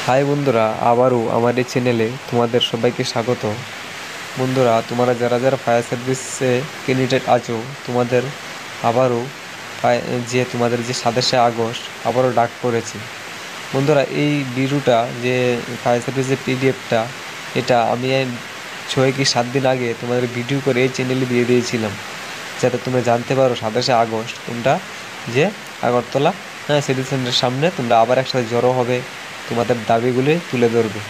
High বন্ধুরা, আবারও আমার এই চ্যানেলে তোমাদের সবাইকে স্বাগত। বন্ধুরা, তোমরা যারা যারা ফায়ার সার্ভিসে ক্যান্ডিডেট আছো, তোমাদের আবারও তোমাদের যে 27শে আগস্ট আবারও ডাক পড়েছে। বন্ধুরা, এই ভিডিওটা যে ফায়ার সার্ভিসের পিডিএফটা, এটা আমি 6 কি 7 দিন আগে তোমাদের ভিডিও করে এই চ্যানেলে দিয়ে দিয়েছিলাম, যাতে তোমরা জানতে পারো 27শে আগস্ট তোমরা যে আগরতলা সিটি সেন্টারের সামনে তোমরা আবার একসাথে জড়ো হবে, তোমাদের দাবিগুলি তুলে ধরবে।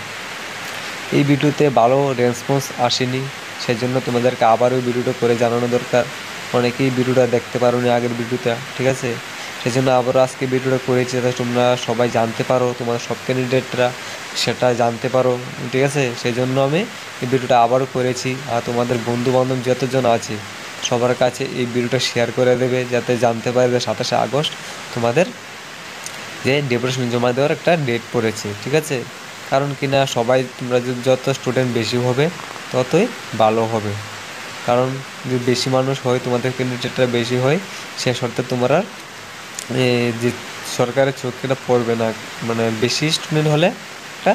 এই ভিডিওতে ভালো রেসপন্স আসেনি, সেজন্য তোমাদেরকে আবার ওই ভিডিওটা করে জানানো দরকার। অনেকেই ভিডিওটা দেখতে পারো নি আগের ভিডিওটা, ঠিক আছে? সেজন্য আবারও আজকে ভিডিওটা করেছি, যাতে তোমরা সবাই জানতে পারো, তোমার সব ক্যান্ডিডেটরা সেটা জানতে পারো, ঠিক আছে? সেই জন্য আমি এই ভিডিওটা আবারও করেছি। আর তোমাদের বন্ধুবান্ধব যতজন আছে সবার কাছে এই ভিডিওটা শেয়ার করে দেবে, যাতে জানতে পারে যে 27শে আগস্ট তোমাদের যে ডেপুটেশন জমা দেওয়ার একটা ডেট পড়েছে, ঠিক আছে? কারণ কিনা সবাই তোমরা যত স্টুডেন্ট বেশি হবে ততই ভালো হবে। কারণ যদি বেশি মানুষ হয়, তোমাদের ক্যান্ডিডেটটা বেশি হয়, সে শর্তে তোমরা যে সরকারের চোখেটা পড়বে না। মানে বেশি স্টুডেন্ট হলে একটা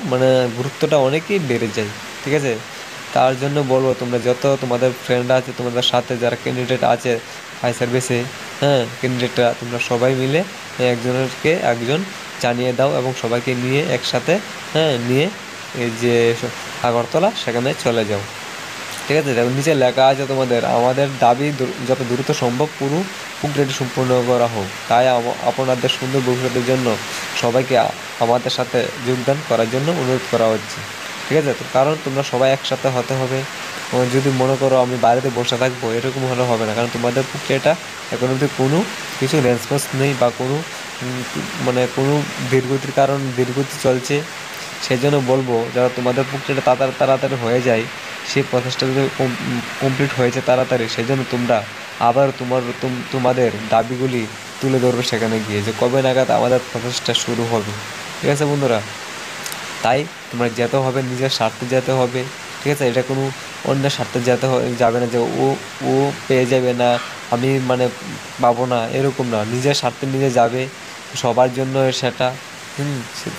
গুরুত্বটা অনেকই বেড়ে যায়, ঠিক আছে? তার জন্য বলবো, তোমরা যত তোমাদের ফ্রেন্ড আছে, তোমাদের সাথে যারা ক্যান্ডিডেট আছে ফায়ার সার্ভিসে, ক্যান্ডিডেটরা, তোমরা সবাই মিলে একজন জানিয়ে দাও এবং সবাইকে নিয়ে একসাথে নিয়ে এই যে আগরতলা সেখানে চলে যাও, ঠিক আছে? দেখো, নিচে লেখা আছে তোমাদের আমাদের দাবি যত দ্রুত সম্ভব পুরো প্রক্রিয়াটি সম্পূর্ণ করা হোক। তাই আপনাদের সুন্দর ভবিষ্যতের জন্য সবাইকে আমাদের সাথে যোগদান করার জন্য অনুরোধ করা হচ্ছে, ঠিক আছে? তো কারণ তোমরা সবাই একসাথে হতে হবে। যদি মনে করো আমি বাড়িতে বসে থাকবো, এরকম হলে হবে না। কারণ তোমাদের প্রক্রিয়াটা এখন অবধি কোনো কিছু রেসপন্স নেই, বা কোনো কোনো দীর্ঘতি চলছে। সেই জন্য বলবো, যারা তোমাদের প্রক্রিয়াটা তাড়াতাড়ি হয়ে যায়, সেই প্রসেসটা যদি কমপ্লিট হয়েছে তাড়াতাড়ি, সেই জন্য তোমরা আবার তোমাদের দাবিগুলি তুলে ধরবে সেখানে গিয়ে, যে কবে নাগাদ আমাদের প্রসেসটা শুরু হবে, ঠিক আছে বন্ধুরা? তাই তোমরা যেতে হবে, নিজের স্বার্থে যেতে হবে, ঠিক আছে? এটা কোনো অন্যের স্বার্থে যাবে না, যে ও পেয়ে যাবে না, আমি পাবো না, এরকম না। নিজের স্বার্থে নিজে যাবে, সবার জন্য সেটা।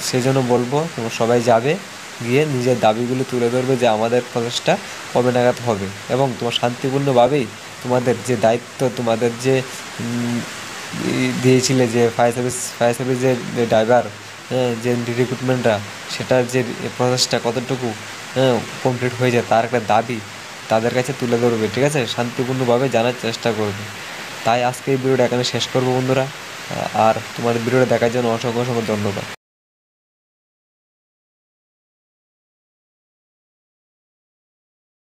সেই জন্য বলবো, তোমরা সবাই যাবে, গিয়ে নিজের দাবিগুলো তুলে ধরবে, যে আমাদের প্রসেসটা কবে নাগাদ হবে। এবং তোমার শান্তিপূর্ণভাবেই তোমাদের যে দায়িত্ব, তোমাদের যে দিয়েছিলে, যে ফায়ার সার্ভিসের যে ড্রাইভার, যে রিক্রুটমেন্টটা, সেটার যে প্রসেসটা কতটুকু কমপ্লিট হয়ে যায়, তার একটা দাবি তাদের কাছে তুলে ধরবে, ঠিক আছে? শান্তিপূর্ণভাবে জানার চেষ্টা করবে। তাই আজকে এই ভিডিওটা এখানে শেষ করবো বন্ধুরা। আর তোমার ভিডিওটা দেখার জন্য অসংখ্য অসংখ্য ধন্যবাদ।